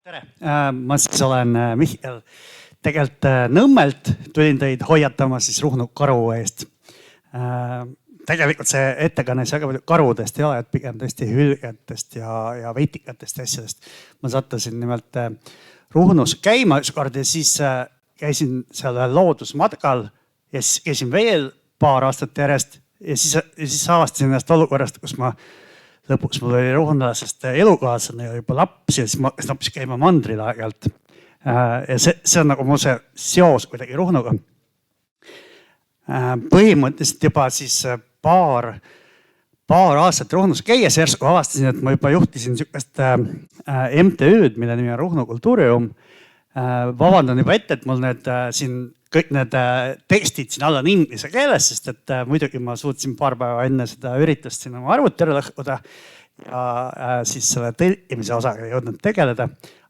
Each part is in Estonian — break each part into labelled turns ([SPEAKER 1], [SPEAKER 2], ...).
[SPEAKER 1] Tere! Ma siis olen Mihkel. Tegelikult Nõmmelt tulin teid hoiatama siis Ruhnu karu eest. Tegelikult see ettekanne väga palju karudest ei ole, et pigem tõesti hülgetest ja veitikatest asjadest. Ma sattusin nimelt Ruhnus käima ükskord ja siis käisin seal loodusmatkal ja siis käisin veel paar aastat järjest ja siis avastasin ennast olukorrast, kus ma lõpuks mul oli ruhnulasest elukaaslane ja juba laps ja siis ma hakkasin hoopis käima mandril aeg-ajalt. Ja see on nagu mul see seos kuidagi Ruhnuga. Põhimõtteliselt juba siis paar aastat Ruhnus käies järsku avastasin, et ma juba juhtisin sükast MTÜ-d, mille nimi on Ruhnu kultuuriruum. Vabandan juba ette, et mul kõik need tekstid siin alla on inglise keeles, sest et muidugi ma suutsin paar päeva enne seda üritust siin oma arvuti ära lõhkuda ja siis selle tõlkimise osaga ei jõudnud tegeleda.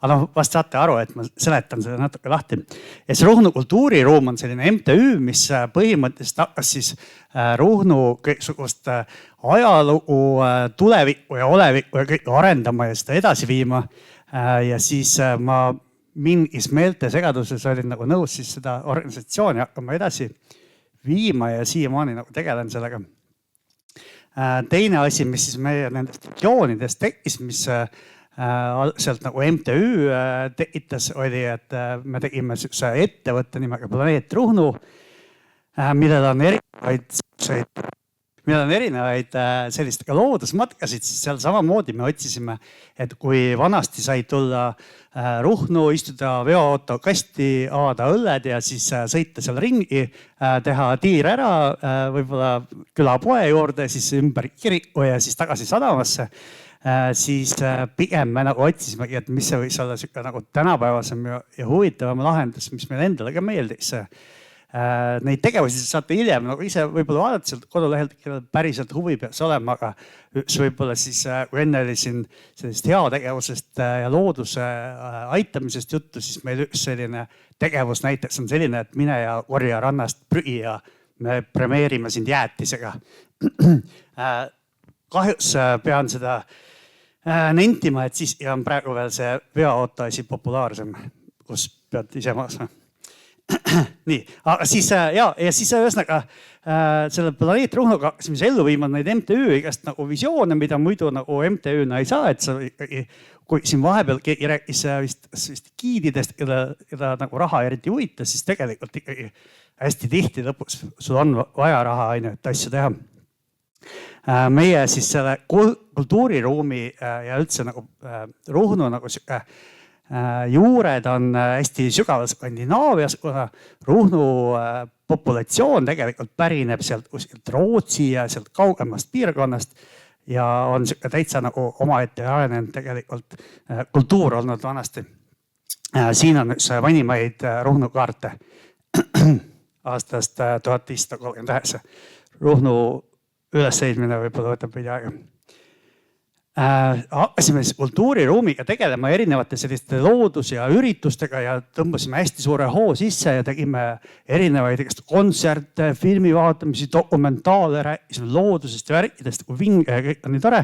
[SPEAKER 1] Aga vast saate aru, et ma seletan seda natuke lahti. Ja see Ruhnu kultuuriruum on selline MTÜ, mis põhimõtteliselt hakkas siis Ruhnu kõiksugust ajalugu, tulevikku ja olevikku ja kõik arendama ja seda edasi viima. Ja siis ma mingis meeltesegaduses olin nagu nõus siis seda organisatsiooni hakkama edasi viima ja siiamaani nagu tegelen sellega. Teine asi, mis siis meie nendest regioonidest tekkis, mis sealt nagu MTÜ tekitas, oli, et me tegime ettevõtte nimega Planeet Ruhnu, millel on erinevaid sellist loodusmatkasid, siis seal samamoodi me otsisime, et kui vanasti sai tulla Ruhnu, istuda veoauto kasti, avada õlled ja siis sõita seal ringi, teha tiir ära, võib-olla külapoe juurde, siis ümber kiriku ja siis tagasi sadamasse, siis pigem me nagu otsisimegi, et mis see võiks olla nagu tänapäevasem ja huvitavam lahendus, mis meil endale ka meeldis. Neid tegevusi saate hiljem nagu ise võib-olla vaadata sealt kodulehelt, kellel päriselt huvi peaks olema, aga üks võib-olla siis, kui enne oli siin sellist heategevusest ja looduse aitamisest juttu, siis meil üks selline tegevus näiteks on selline, et mine ja korja rannast prügi ja me premeerime sind jäätisega. Kahjuks pean seda nentima, et siis on praegu veel see veoauto asi populaarsem, kus pead ise maasma. Nii, aga siis ühesõnaga selle Planeet Ruhnuga hakkasime ellu viima neid MTÜ igast nagu visioone, mida muidu nagu MTÜ-na ei saa, et kui siin vahepeal keegi rääkis vist giididest, keda nagu raha eriti huvitas, siis tegelikult ikkagi hästi tihti lõpuks sul on vaja raha et asju teha. Meie siis selle kultuuriruumi ja üldse nagu Ruhnu nagu juured on hästi sügaval Skandinaavias, kuna Ruhnu populatsioon tegelikult pärineb sealt kuskilt Rootsi ja sealt kaugemast piirkonnast ja on täitsa nagu omaette arenenud tegelikult kultuur olnud vanasti. Siin on üks vanimaid Ruhnu kaarte aastast 1539. Ruhnu ülesseismine võib-olla võtab veidi aega. Hakkasime siis kultuuriruumiga tegelema erinevate selliste loodus- ja üritustega ja tõmbasime hästi suure hoo sisse ja tegime erinevaid kontserte, filmi vaatamisi, dokumentaale, rääkisime loodusest ja värkidest, kui vinge ja kõik on nii tore.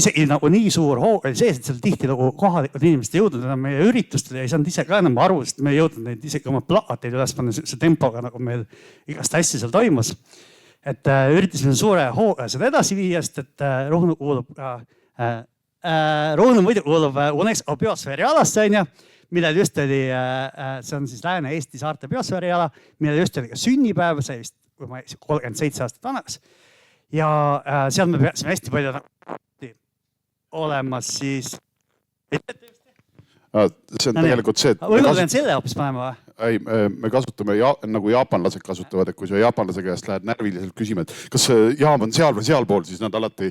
[SPEAKER 1] Isegi nagu nii suur hoo oli sees, et seal tihti nagu kohalikud inimesed ei jõudnud enam meie üritustele ja ei saanud ise ka enam aru, sest me ei jõudnud neid isegi oma plakateid üles panna sellise tempoga, nagu meil igast asja seal toimus. Et üritasime suure hooga seda edasi viia, sest et Ruhnu muidu kuulub UNESCO biosfäärialasse, millel just oli, see on siis Lääne-Eesti saarte biosfääriala, millel just oli ka sünnipäev, see vist, kui ma 37 aastat vanaks. Ja seal me peaksime hästi palju olemas siis...
[SPEAKER 2] See on tegelikult see, et...
[SPEAKER 1] Võib-olla pean selle hoopis panema või?
[SPEAKER 2] Ei, me kasutame nagu jaapanlased kasutavad, et kui sa jaapanlase käest lähed närviliselt küsima, et kas jaam on seal või sealpool, siis nad alati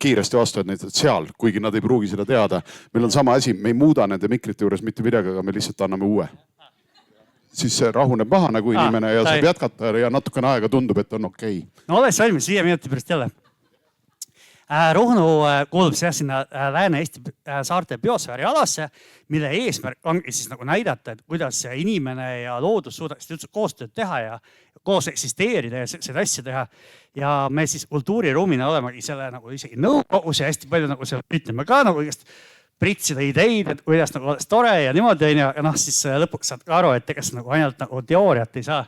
[SPEAKER 2] kiiresti vastavad neid seal, kuigi nad ei pruugi seda teada. Meil on sama asi, me ei muuda nende mikrite juures mitte midagi, aga me lihtsalt anname uue. Siis see rahuneb maha nagu inimene ja saab jätkata ja natukene aega tundub, et on okei.
[SPEAKER 1] No oleks valmis 5 minuti pärast jälle. Ruhnu kuulub sinna Lääne-Eesti saarte biosfäärialasse, mille eesmärk ongi siis nagu näidata, et kuidas inimene ja loodus suudaksid üldse koostööd teha ja koos eksisteerida ja selliseid asju teha. Ja me siis kultuuriruumina olemegi selle nagu isegi nõukogus ja hästi palju nagu seal ütleme ka nagu igast pritsida ideid, et kuidas nagu oleks tore ja niimoodi on ja noh, siis lõpuks saad aru, et ega nagu ainult nagu teooriat ei saa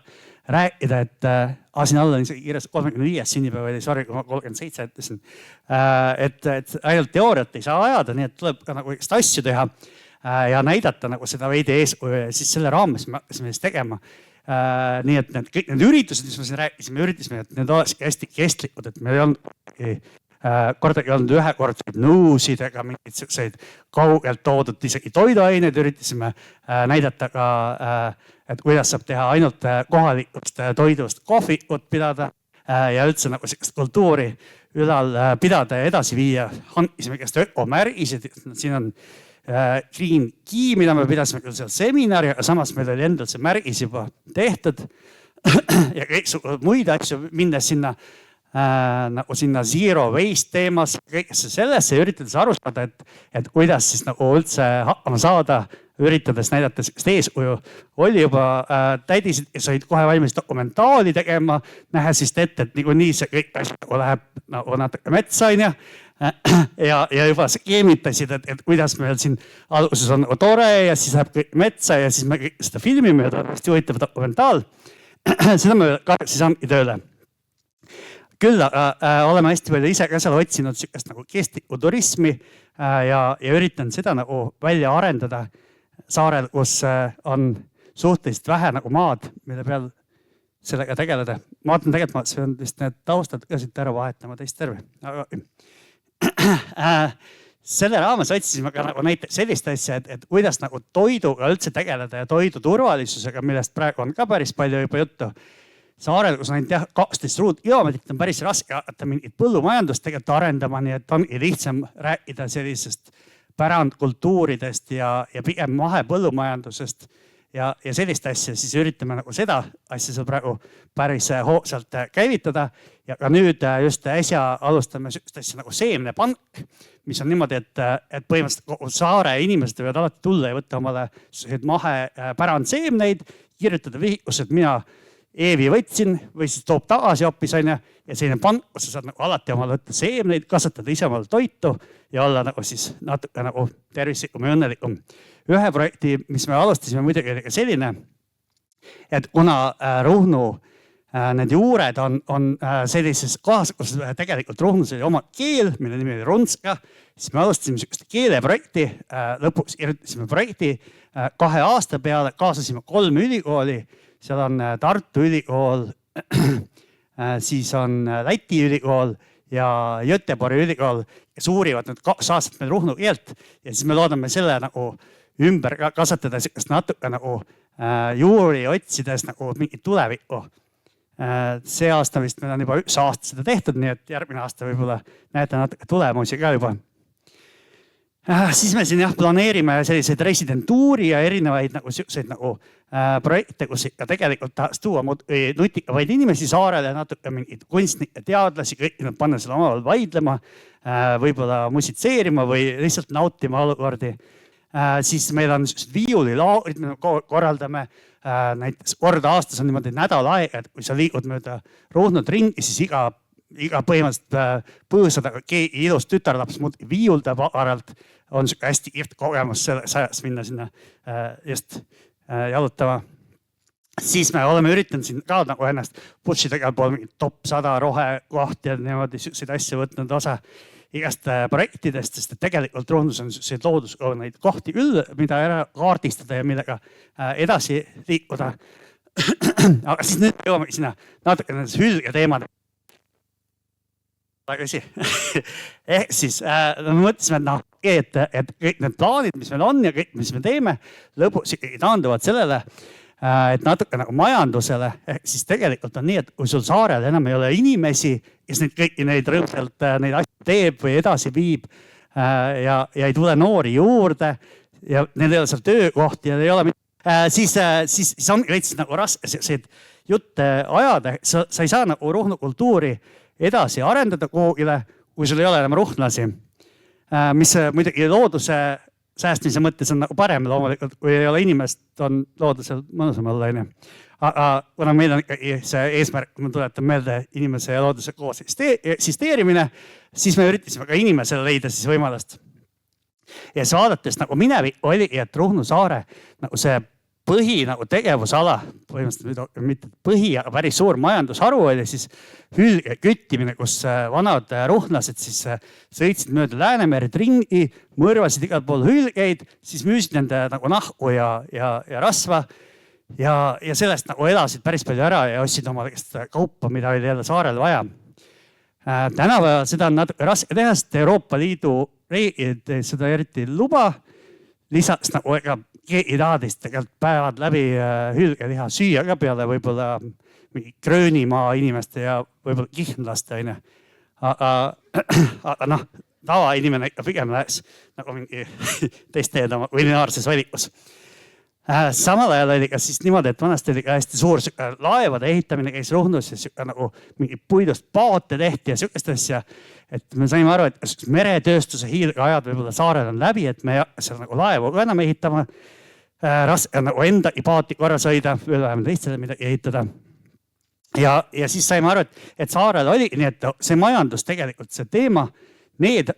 [SPEAKER 1] rääkida, et siin all on isegi kirjas 35. sünnipäev oli, sorry, kui ma 37 ütlesin. Et ainult teooriat ei saa ajada, nii et tuleb ka nagu asju teha ja näidata nagu seda veidi eeskuju ja siis selle raames me hakkasime siis tegema. Nii et kõik need üritused, mis me siin rääkisime, üritasime, et need olekski hästi kestlikud, et meil ei olnud kordagi olnud ühekordseid nõusid ega mingeid selliseid kaugelt toodud isegi toiduaineid, üritasime näidata ka, et kuidas saab teha ainult kohalikust toidust kohvikut pidada ja üldse nagu sellist kultuuri ülal pidada ja edasi viia. Hankisime käest ökomärgised, siin on Green Key, mida me pidasime küll seal seminari, aga samas meil oli endal see märgis juba tehtud ja kõik muid asju minnes sinna nagu sinna zero waste teemas, kõigesse sellesse ja üritades aru saada, et kuidas siis nagu üldse hakkama saada, üritades näidata sellist eeskuju. Oli juba tädisid, kes olid kohe valmis dokumentaali tegema, nähes siis ette, et nii see kõik asju läheb nagu natuke metsa on ja juba skeemitasid, et kuidas meil siin alguses on nagu tore ja siis läheb kõik metsa ja siis me kõik seda filmime ja ta on hästi huvitav dokumentaal. Seda me kahjuks ei saanudki tööle. Küll oleme hästi palju ise ka seal otsinud sükest nagu kestlikku turismi ja üritan seda nagu välja arendada saarel, kus on suhteliselt vähe nagu maad, mille peal sellega tegeleda. Ma vaatan tegelikult, ma pean vist need taustad ka siit ära vahetama teist terve. Selle raames otsisime ka nagu näiteks sellist asja, et kuidas nagu toiduga üldse tegeleda ja toidu turvalisusega, millest praegu on ka päris palju juba juttu. Saarel, kus on ainult 12 ruutkilomeetrit, on päris raske hakata mingit põllumajandust tegelikult arendama, nii et on lihtsam rääkida sellisest pärandkultuuridest ja pigem mahepõllumajandusest ja sellist asja, siis üritame nagu seda asja seal praegu päris hoogsalt käivitada. Ja ka nüüd just äsja alustame sellist asja nagu seemnepank, mis on niimoodi, et põhimõtteliselt kogu saare inimesed võivad alati tulla ja võtta omale mahepärandseemneid, kirjutada vihikus, et mina Eevi võtsin või siis toob tagasi hoopis ja selline pank, kus sa saad nagu alati omale võtta seemneid, kasvatada ise omale toitu ja olla nagu siis natuke nagu tervislikum ja õnnelikum. Ühe projekti, mis me alustasime muidugi oli ka selline, et kuna Ruhnu need juured on sellises kohas, kus tegelikult Ruhnus oli oma keel, mille nimi oli Runska, siis me alustasime sellist keeleprojekti, lõpuks kirjutasime projekti 2 aasta peale, kaasasime 3 ülikooli. Seal on Tartu ülikool, siis on Läti ülikool ja Göteborgi ülikool, kes uurivad nüüd 2 aastat meil Ruhnu keelt ja siis me loodame selle nagu ümber kasvatada natuke nagu juuri otsides nagu mingit tulevikku. See aasta vist meil on juba 1 aasta seda tehtud, nii et järgmine aasta võib-olla näete natuke tulemusi ka juba. Siis me siin planeerime selliseid residentuuri ja erinevaid nagu selliseid nagu projekte, kus ikka tegelikult tahaks tuua nutikavaid inimesi saarele, natuke mingid kunstnikke, teadlasi, kõik nad panna selle omavahel vaidlema, võib-olla musitseerima või lihtsalt nautima olukordi. Siis meil on viiulilaagrid, me korraldame näiteks kord aastas on niimoodi nädal aega, et kui sa liigud mööda Ruhnut ringi, siis iga põhimõtteliselt põõsada keegi ilus tütarlaps viiuldab agaralt, on hästi kihvt kogemus selles ajas minna sinna just jalutama. Siis me oleme üritanud siin ka nagu ennast pussi tegal pool mingit top 100 rohekohti ja niimoodi selliseid asju võtnud osa igast projektidest, sest tegelikult Ruhnus on selliseid looduskauneid kohti küll, mida ära kaardistada ja millega edasi liikuda. Aga siis nüüd jõuame sinna natuke nendes hülge teemade. Ehk siis me mõtlesime, et kõik need plaanid, mis meil on ja kõik, mis me teeme, lõpuks ikkagi taanduvad sellele, et natuke nagu majandusele. Ehk siis tegelikult on nii, et kui sul saarel enam ei ole inimesi, kes kõiki neid rõõmsalt neid asju teeb või edasi viib ja ei tule noori juurde ja neil ei ole seal töökohti ja ei ole siis on veits nagu raske selliseid jutte ajada. Sa ei saa nagu Ruhnu kultuuri edasi arendada kuhugile, kui sul ei ole enam ruhnlasi, mis muidugi looduse säästmise mõttes on nagu parem loomulikult, kui ei ole inimest, on loodusel mõnusam olla. Aga kuna meil on ikkagi see eesmärk, kui ma tuletan meelde inimese ja looduse koos eksisteerimine, siis me üritasime ka inimesele leida siis võimalust. Ja siis vaadates nagu minevik oli, et Ruhnu saare nagu see põhi nagu tegevusala, põhimõtteliselt mitte põhi, aga päris suur majandusharu oli siis hülgeküttimine, kus vanad ruhnlased siis sõitsid mööda Läänemeret ringi, mõrvasid igal pool hülgeid, siis müüsid nende nagu nahku ja rasva ja sellest nagu elasid päris palju ära ja ostsid omale kaupa, mida oli jälle saarel vaja. Tänapäeval seda on natuke raske teha, sest Euroopa Liidu reeglid seda eriti luba. Lisaks nagu ega keegi tahadist tegelikult päevad läbi hülgeliha süüa ka peale võib-olla mingi Gröönimaa inimeste ja võib-olla kihnlaste. Aga noh, tavainimene ikka pigem läheks nagu mingi teist teed oma kulinaarses valikus. Samal ajal oli ka siis niimoodi, et vanasti oli ka hästi suur laevade ehitamine käis Ruhnus ja nagu mingi puidust paate tehti ja sükest asja. Et me saime aru, et meretööstuse hiilgeajad võib-olla saarel on läbi, et me seal nagu laevu ka enam ehitama. Raske nagu endagi paati korras hoida, veel vähemalt teistele midagi ehitada. Ja siis saime aru, et saarel oli, nii et see majandus tegelikult see teema, need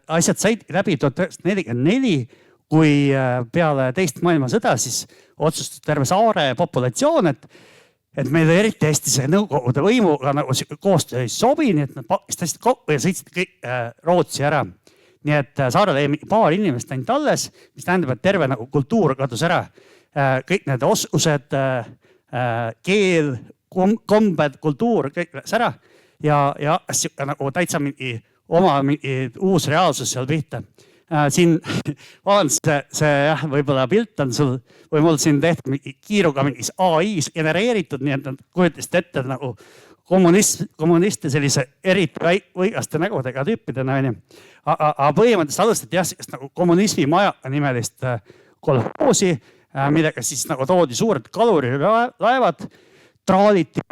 [SPEAKER 1] asjad said läbi 1944, kui peale teist maailmasõda siis otsustas terve saare populatsioon, et meil eriti hästi see Nõukogude võimuga nagu koostöö ei sobi, nii et nad pakistasid kokku ja sõitsid kõik Rootsi ära. Nii et saarel jäi paar inimest ainult alles, mis tähendab, et terve nagu kultuur kadus ära. Kõik need oskused, keel, kombed, kultuur, kõik läks ära ja nagu täitsa mingi oma uus reaalsus seal pihta. Siin see jah, võib-olla pilt on sul või mul siin tehtud kiiruga mingis AI-s genereeritud, nii et nad kujutasid ette nagu kommuniste sellise eriti võigaste nägudega tüüpidena. Aga põhimõtteliselt alustati jah, nagu kommunismi maja nimelist kolhoosi, millega siis nagu toodi suured kalurilaevad, traaliti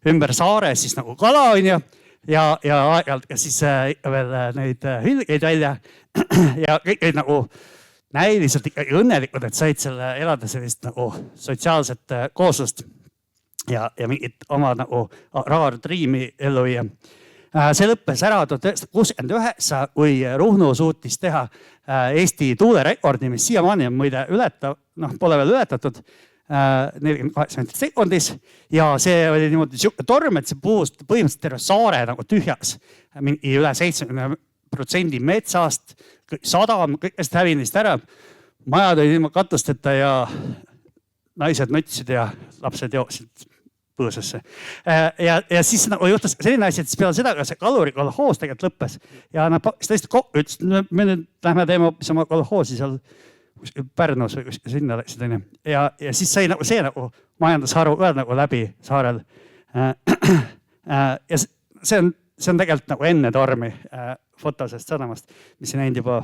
[SPEAKER 1] ümber saare siis nagu kala on ja aeg-ajalt ka siis veel neid hülgeid välja ja kõik olid nagu näiliselt ikkagi õnnelikud, et said selle elada sellist nagu sotsiaalset kooslust ja mingit oma nagu raardriimi ellu viia. See lõppes ära 1969, kui Ruhnu suutis teha Eesti tuulerekordi, mis siiamaani on muide pole veel ületatud 48 sekundis ja see oli niimoodi torm, et see puhus põhimõtteliselt terve saare nagu tühjaks. Mingi üle 70% metsast, sadam, kõigest hävinist ära. Majad olid ilma katusteta ja naised nutsid ja lapsed jooksid põõsasse. Ja siis nagu juhtus selline asi, et siis peale seda ka see kalurikolhoos tegelikult lõppes ja nad tõesti kokku ütlesid, me nüüd lähme teeme hoopis oma kolhoosi seal Pärnus või kuskil sinna läksid. Ja siis sai nagu see nagu majandusharu ka nagu läbi saarel. Ja see on tegelikult nagu enne tormi foto sellest sadamast, mis on juba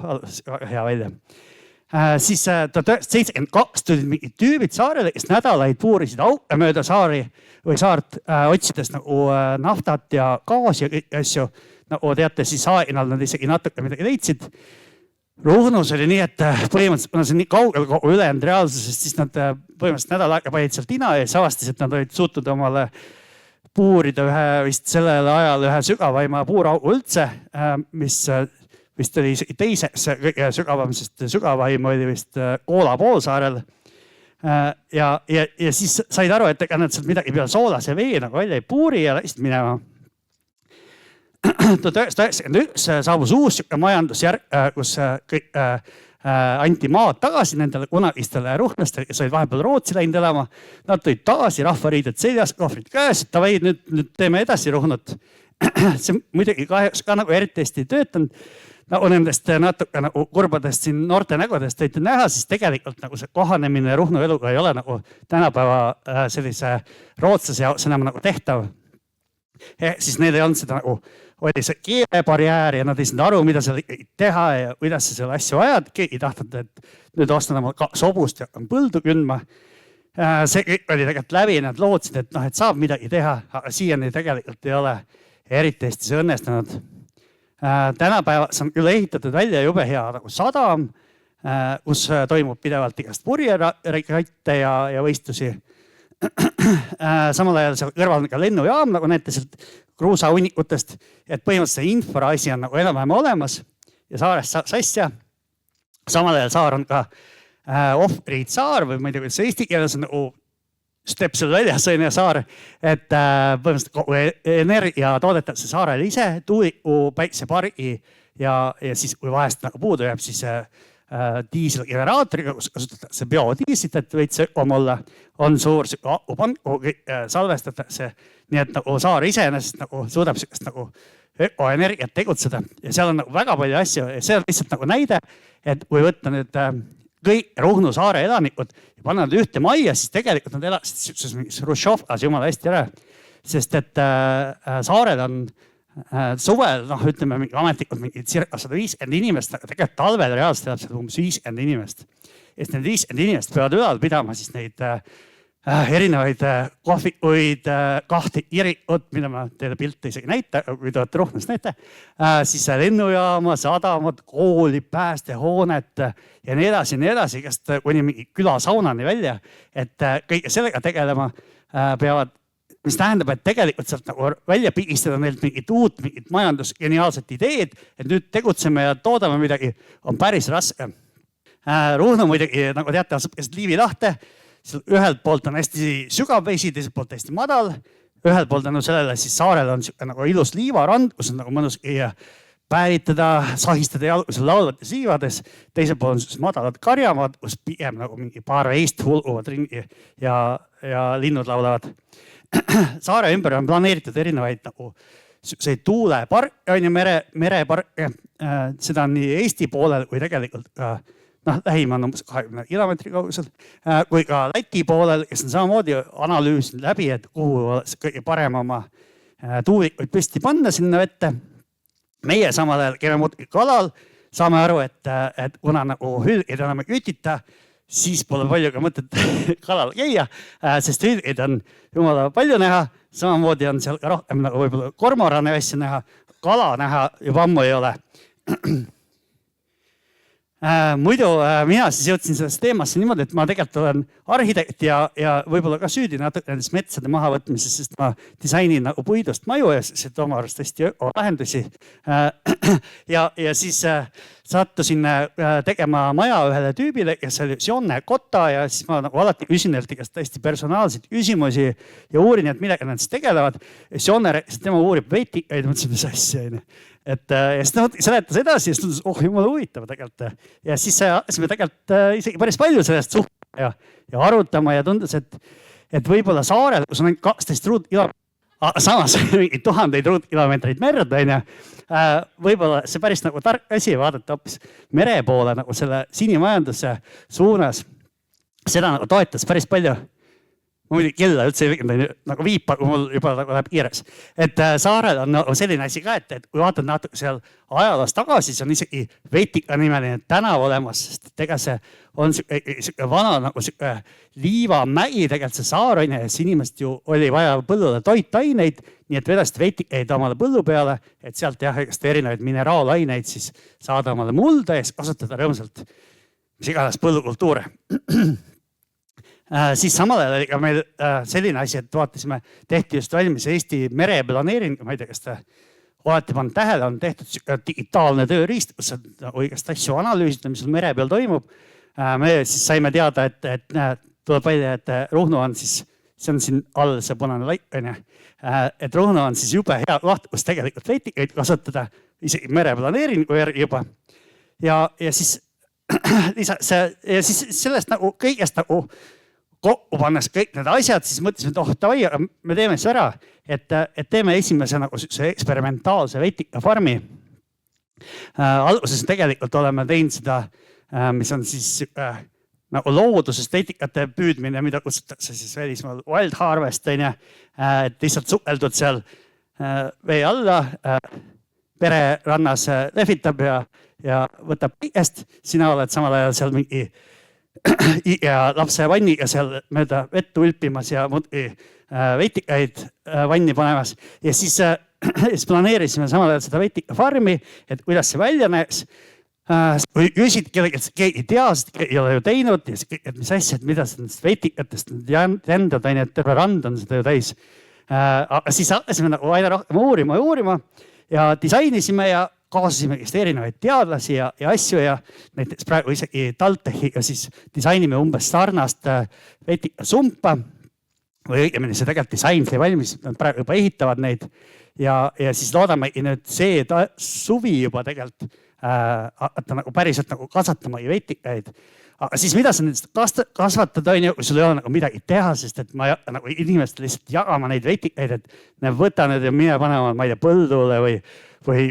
[SPEAKER 1] väga hea välja. Siis 1972 tulid mingid tüübid saarele, kes nädalaid puurisid auke mööda saari või saart otsides nagu naftat ja gaasi ja kõik asju. Nagu teate, siis Aenal nad isegi natuke midagi leidsid. Ruhnus oli nii, et põhimõtteliselt, kuna see on nii kaugel kogu ülejäänud reaalsusest, siis nad põhimõtteliselt nädal aega panid sealt ina ja avastas, et nad olid suutnud omale puurida vist sellel ajal ühe sügavaima puuraugu üldse, mis vist oli teiseks kõige sügavam, sest sügavaim oli vist Koola poolsaarel. Ja siis said aru, et nad sealt midagi peale soolase vee nagu välja ei puuri ja läksid minema. 1991 saabus uus majandusjärg, kus kõik anti maad tagasi nendele kunagistele ruhnlastele, kes olid vahepeal Rootsi läinud elama. Nad tulid tagasi, rahvariided seljas, kohvrid käes, et tavai, nüüd teeme edasi Ruhnut. See muidugi kahjuks ka nagu eriti hästi töötanud. Nagu nendest natuke nagu kurbadest siin noorte nägudest võite näha, siis tegelikult nagu see kohanemine Ruhnu eluga ei ole nagu tänapäeva sellise rootslase jaoks enam nagu tehtav. Siis neil ei olnud seda nagu, oli see keelebarjäär ja nad ei saanud aru, mida seal teha ja kuidas sa seal asju ajad. Keegi tahtnud, et nüüd ostan oma 2 hobust ja hakkan põldu kündma. See kõik oli tegelikult läbi, nad lootsid, et saab midagi teha, aga siiani tegelikult ei ole eriti hästi see õnnestunud. Tänapäevas on küll ehitatud välja jube hea nagu sadam, kus toimub pidevalt igast purjeraikatte ja võistlusi. samal ajal seal kõrval on ka lennujaam, nagu näete sealt kruusahunnikutest, et põhimõtteliselt see infraasi on nagu enam-vähem olemas ja saarest saaks asja. Samal ajal saar on ka off-grid saar või ma ei tea, kuidas eesti keeles on nagu stepsel väljas on saar, et põhimõtteliselt kogu energia toodetakse saarel ise, tuuliku, päiksepargi ja siis kui vahest nagu puudu jääb, siis diiselgeneraatoriga, kus kasutatakse biodiislit, et võiks ökom olla, on suur akupank, kuhu salvestatakse. Nii et nagu saar iseenesest nagu suudab nagu ökoenergiat tegutseda ja seal on nagu väga palju asju ja see on lihtsalt nagu näide, et kui võtta nüüd kõik Ruhnu saare elanikud ja panna nad ühte majja, siis tegelikult nad elasid mingis Hruštšovkas jumala hästi ära. Sest et saared on suvel, ütleme mingi ametlikult mingi circa 150 inimest, aga tegelikult talvel reaalselt elab seal umbes 50 inimest. Ja need 50 inimest peavad ülal pidama siis neid erinevaid kohvikuid, kahte kirikut, mida ma teile pilte isegi näita, kui te olete Ruhnust näite, siis lennujaama, sadamad, kooli, päästehoonet ja nii edasi, kest kuni mingi külasaunani välja, et kõige sellega tegelema peavad, mis tähendab, et tegelikult sealt nagu välja pigistada neilt mingit uut, mingit majandusgeniaalset ideed, et nüüd tegutseme ja toodame midagi, on päris raske. Ruhnu muidugi, nagu teate, asub keset Liivi lahte. Ühelt poolt on hästi sügav vesi, teiselt poolt hästi madal. Ühelt poolt on sellele siis saarel on nagu ilus liivarand, kus on nagu mõnus päevitada, sahistada jalgus laulvates liivades. Teiselt pool on siis madalad karjamaad, kus pigem nagu mingi paar veist hulguvad ringi ja linnud laulavad. Saare ümber on planeeritud erinevaid nagu tuuleparke, mereparke. Seda on nii Eesti poolel kui tegelikult ka lähim on umbes 20 kilomeetri kaugusel, kui ka Läti poolel, kes on samamoodi analüüsinud läbi, et kuhu oleks kõige parem oma tuulikuid püsti panna sinna vette. Meie samal ajal käime muudki kalal, saame aru, et kuna nagu hülgeid enam ei kütita, siis pole palju ka mõtet kalal käia, sest hülgeid on jumala palju näha, samamoodi on seal ka rohkem nagu võib-olla kormorane asja näha, kala näha juba ammu ei ole. Muidu mina siis jõudsin sellest teemasse niimoodi, et ma tegelikult olen arhitekt ja võib-olla ka süüdi natuke nendes metsade mahavõtmises, sest ma disainin nagu puidust maju ja see oma arust hästi lahendusi. Ja siis sattusin tegema maja ühele tüübile, kes oli Jonne Kotta ja siis ma nagu alati küsin neilt igast hästi personaalseid küsimusi ja uurin, et millega nad siis tegelevad. Ja Jonne, tema uurib vetikaid, mõtlesin, mis asja on. Ja siis ta seletas edasi ja siis tundus, jumala huvitav tegelikult. Ja siis hakkasime tegelikult isegi päris palju sellest suhtuma ja arutama ja tundus, et võib-olla saarel, kus on ainult 12 ruutkilomeetrit, samas mingi 1000 ruutkilomeetreid merd, võib-olla see päris nagu tark asi vaadata hoopis mere poole nagu selle sinimajanduse suunas. Seda nagu toetas päris palju. Ma muidugi kella üldse nagu viipa, kui mul juba läheb kiires. Et saarel on selline asi ka, et kui vaatad natuke seal ajaloos tagasi, siis on isegi Vetika nimeline tänav olemas, sest ega see on vana nagu liivamägi tegelikult see saar on ja siis inimest ju oli vaja põllule toitaineid, nii et vedasid vetikaid omale põllu peale, et sealt erinevaid mineraalaineid siis saada omale mulda ja kasutada rõõmsalt mis iganes põllukultuure. Siis samal ajal oli ka meil selline asi, et vaatasime, tehti just valmis Eesti mereplaneering, ma ei tea, kas te olete pannud tähele, on tehtud digitaalne tööriist, kus on õigest asju analüüsida, mis mere peal toimub. Me siis saime teada, et tuleb välja, et Ruhnu on siis, see on siin all see punane laik, et Ruhnu on siis jube hea koht, kus tegelikult vetikaid kasutada, isegi mereplaneeringu järgi juba. Ja siis sellest nagu kõigest nagu kokku pannes kõik need asjad, siis mõtlesime, et davai, aga me teeme siis ära, et teeme esimese nagu eksperimentaalse vetikafarmi. Alguses tegelikult oleme teinud seda, mis on siis nagu loodusest vetikate püüdmine, mida kutsutakse siis välismaal wild harvest, et lihtsalt sukeldud seal vee alla, pere rannas lehvitab ja võtab kõigest. Sina oled samal ajal seal mingi ja lapse vanniga seal mööda vett ulpimas ja vetikaid vanni panemas. Ja siis planeerisime samal ajal seda vetikafarmi, et kuidas see välja näeks. Kui küsid kellegi, et keegi ei tea, sest ei ole ju teinud, et mis asja, et mida nendest vetikatest jändad, et terve rand on seda ju täis. Siis hakkasime nagu aina rohkem uurima ja disainisime ja kaasasime erinevaid teadlasi ja asju ja näiteks praegu isegi TalTechiga siis disainime umbes sarnast vetikasumpa või õigemini see tegelikult disain sai valmis, nad praegu juba ehitavad neid ja siis loodamegi nüüd see suvi juba tegelikult hakata nagu päriselt nagu kasvatama vetikaid. Aga siis mida sa nendest kasvatad, on ju, kui sul ei ole nagu midagi teha, sest et ma ei hakka nagu inimestele lihtsalt jagama neid vetikaid, et ne võta need ja mine panema, ma ei tea, põldule või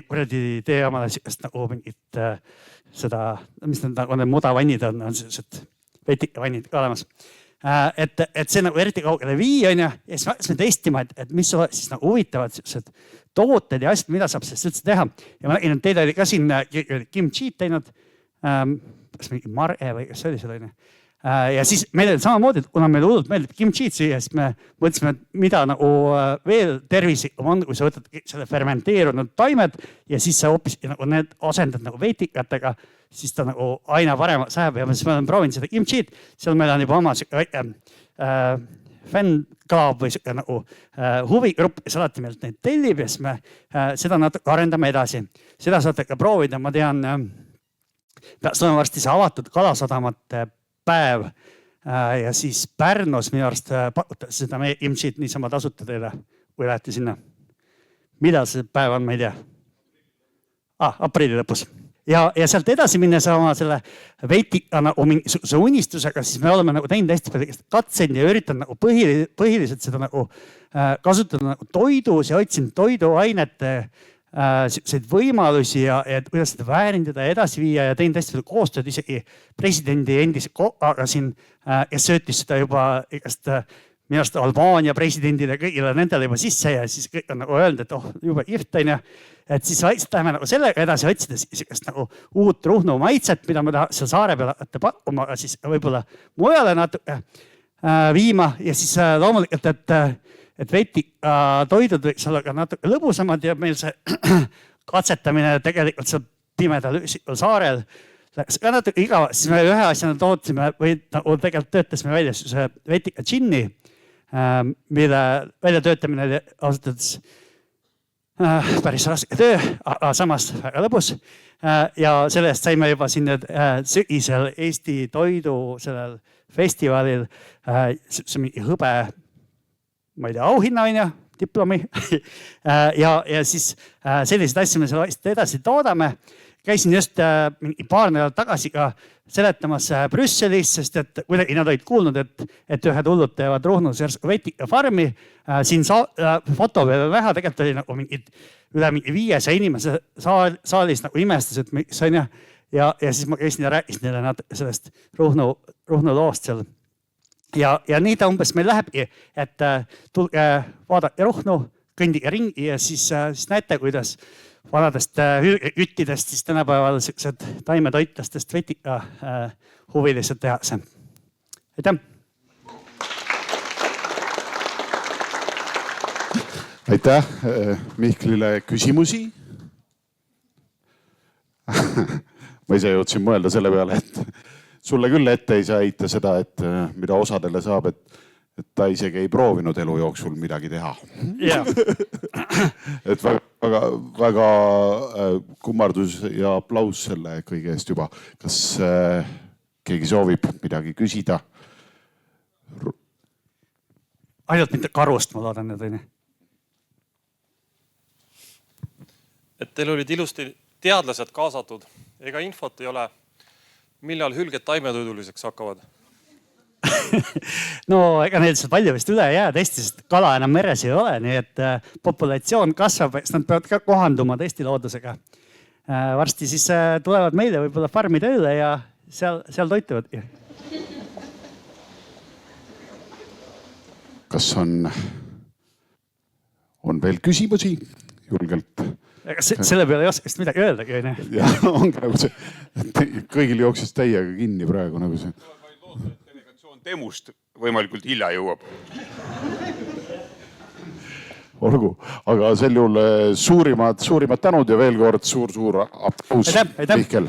[SPEAKER 1] kuradi tee omale sihukest nagu mingit seda, mis need nagu need mudavannid on sellised vetikavannid ka olemas. Et see nagu eriti kaugele vii, on ju, ja siis me hakkasime testima, et mis oleks siis nagu huvitavad sellised tooted ja asjad, mida saab sellest üldse teha. Ja ma nägin, et teil oli ka siin kimchi'd teinud, kas mingi marge või kas see oli selline. Ja siis meil oli samamoodi, et kuna meil hullult meeldib kimchi'd süüa, siis me mõtlesime, et mida nagu veel tervislikum on, kui sa võtad selle fermenteerunud taimed ja siis sa hoopis nagu need asendad nagu vetikatega, siis ta nagu aina paremaks läheb ja siis me oleme proovinud seda kimchi'd, seal meil on juba oma fännklaab või nagu huvigrupp, kes alati meilt neid tellib ja siis me seda natuke arendame edasi. Seda saate ka proovida, ma tean, peaks olema varsti see avatud kalasadamate päev ja siis Pärnus minu arust pakutakse seda meie kimchi'd niisama tasuta teile, kui lähete sinna. Mida see päev on, ma ei tea. Aprilli lõpus. Ja sealt edasi minnes oma selle vetika nagu mingisuguse unistusega, siis me oleme nagu teinud hästi palju katseid ja üritanud nagu põhiliselt seda nagu kasutada nagu toidus ja otsinud toiduainete selliseid võimalusi ja kuidas seda väärindada ja edasi viia ja teinud hästi palju koostööd isegi presidendi endise kohaga siin, kes söötis seda juba igast minu arust Albaania presidendile kõigile nendele juba sisse ja siis kõik on nagu öelnud, et jube kihvt on ja et siis läheme nagu sellega edasi otsides sellist nagu uut Ruhnu maitset, mida me tahaks seal saare peal hakata pakkuma, aga siis võib-olla mujale natuke viima ja siis loomulikult, et vetikatoidud võiks olla ka natuke lõbusamad ja meil see katsetamine tegelikult seal pimedal üksikul saarel läks ka natuke igava, siis me ühe asjana tootsime või nagu tegelikult töötasime välja see vetika džinni, mille väljatöötamine oli ausalt päris raske töö, aga samas väga lõbus. Ja sellest saime juba siin sügisel Eesti toidu sellel festivalil see mingi hõbe, ma ei tea, auhinna on ju, diplomi. Ja siis selliseid asju me seal edasi toodame. Käisin just paar nädalat tagasi ka seletamas Brüsselis, sest et kuidagi nad olid kuulnud, et ühed hullud teevad Ruhnus järsku vetikafarmi. Siin foto peal näha, tegelikult oli nagu üle 500 inimese saalis nagu imestas, et miks on ja siis ma käisin ja rääkisin neile natuke sellest Ruhnu loost seal. Ja nii ta umbes meil lähebki, et tulge vaadake Ruhnu, kõndige ringi ja siis näete, kuidas vanadest hülgeküttidest siis tänapäeval sellised taimetoitlastest vetika huvilised tehakse. Aitäh!
[SPEAKER 2] Aitäh Mihklile küsimusi. Ma ise jõudsin mõelda selle peale, et sulle küll ette ei saa heita seda, et mida osadele saab, et ta isegi ei proovinud elu jooksul midagi teha.
[SPEAKER 1] Yeah.
[SPEAKER 2] Et väga kummardus ja aplaus selle kõige eest juba. Kas keegi soovib midagi küsida?
[SPEAKER 1] Ainult mitte karust, ma loodan need on.
[SPEAKER 3] Et teil olid ilusti teadlased kaasatud. Ega infot ei ole, millal hülged taimetoiduliseks hakkavad?
[SPEAKER 1] No ega neil seal palju vist üle jää tõesti, sest kala enam meres ei ole, nii et populatsioon kasvab, eks nad peavad ka kohanduma tõesti loodusega. Varsti siis tulevad meile võib-olla farmi tööle ja seal toituvadki.
[SPEAKER 2] Kas on veel küsimusi julgelt?
[SPEAKER 1] Selle peale ei oskast midagi öeldagi.
[SPEAKER 2] Ja ongi nagu see, kõigil jooksis täiega kinni praegu nagu see.
[SPEAKER 4] Temust võimalikult hilja jõuab.
[SPEAKER 2] olgu, aga sel juhul suurimad tänud ja veel kord suur-suur aplaus.
[SPEAKER 1] Aitäh.
[SPEAKER 2] Mihkel.